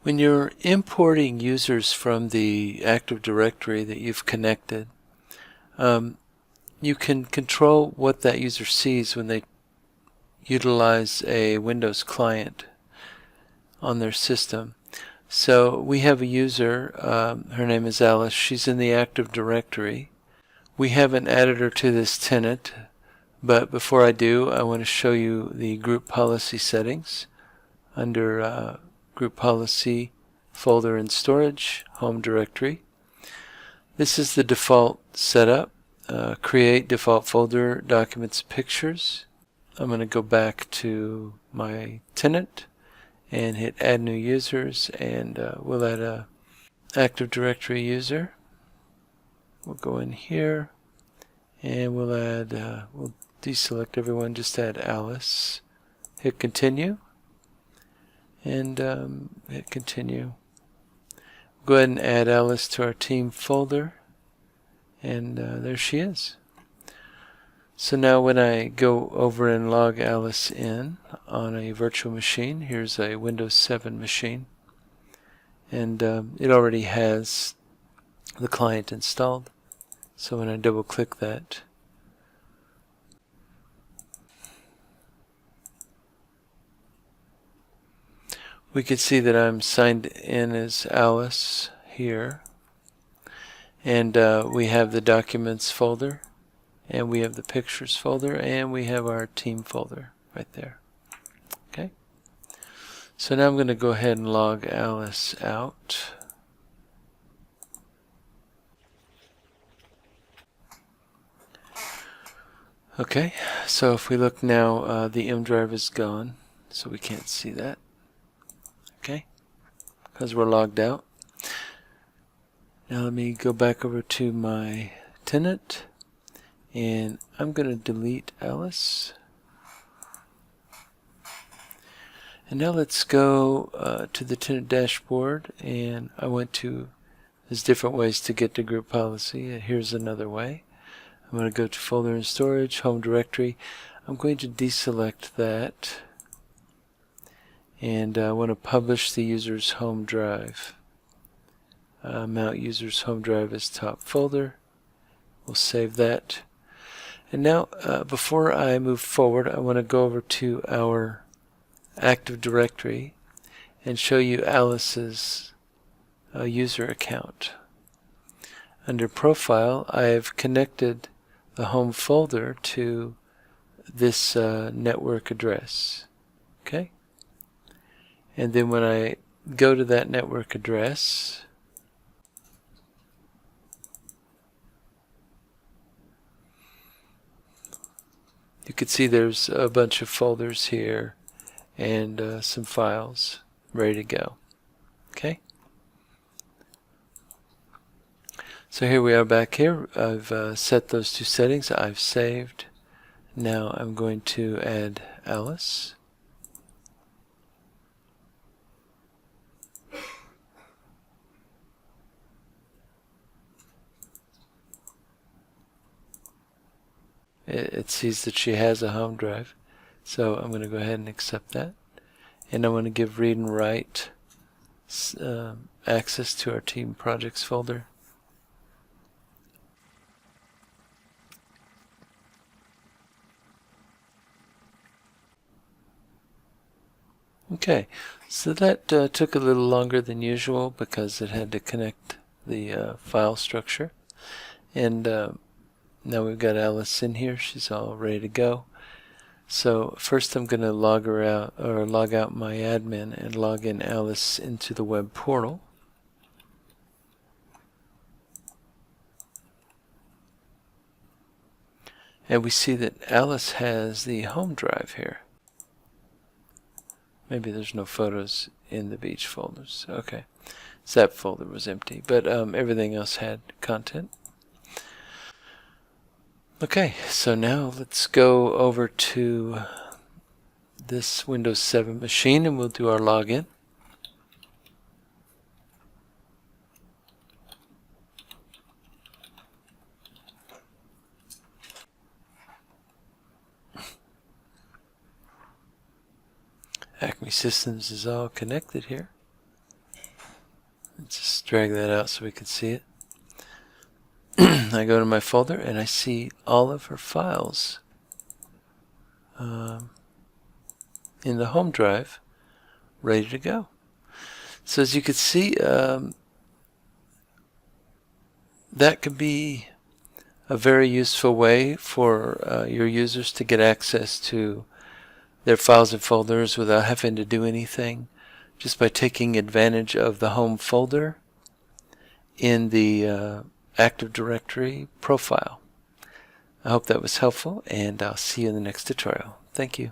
When you're importing users from the Active Directory that you've connected, you can control what that user sees when they utilize a Windows client on their system. So we have a user, her name is Alice, she's in the Active Directory. We haven't added her to this tenant, but before I do, I want to show you the group policy settings under group policy, folder and storage, home directory. This is the default setup. Create default folder, documents, pictures. I'm going to go back to my tenant and hit add new users, and we'll add a Active Directory user. We'll go in here and we'll add, we'll deselect everyone, just add Alice. Hit continue and hit continue. Go ahead and add Alice to our team folder, and there she is. So now when I go over and log Alice in on a virtual machine, here's a Windows 7 machine, and it already has the client installed. So when I double click that, we can see that I'm signed in as Alice here, and we have the documents folder, and we have the pictures folder, and we have our team folder right there. Okay, so now I'm going to go ahead and log Alice out. Okay, so if we look now, the M drive is gone, so we can't see that. Okay, because we're logged out. Now let me go back over to my tenant, and I'm going to delete Alice. And now let's go to the tenant dashboard, and I went to, there's different ways to get to group policy. Here's another way. I'm going to go to folder and storage, home directory. I'm going to deselect that, and I want to publish the user's home drive. Mount user's home drive as top folder. We'll save that. And now, before I move forward, I want to go over to our Active Directory and show you Alice's user account. Under Profile, I have connected the home folder to this network address. Okay? And then when I go to that network address, you can see there's a bunch of folders here and some files ready to go. Okay? So here we are back here. I've set those two settings. I've saved. Now I'm going to add Alice. It sees that she has a home drive, so I'm going to go ahead and accept that, and I want to give read and write access to our team projects folder. Okay, so that took a little longer than usual because it had to connect the file structure, and now we've got Alice in here. She's all ready to go. So first I'm going to log her out, or log out my admin, and log in Alice into the web portal. And we see that Alice has the home drive here. Maybe there's no photos in the beach folders. Okay, so that folder was empty, but everything else had content. Okay, so now let's go over to this Windows 7 machine and we'll do our login. Acme Systems is all connected here. Just drag that out so we can see it. I go to my folder and I see all of her files in the home drive ready to go. So as you can see, that could be a very useful way for your users to get access to their files and folders without having to do anything, just by taking advantage of the home folder in the Active Directory profile. I hope that was helpful, and I'll see you in the next tutorial. Thank you.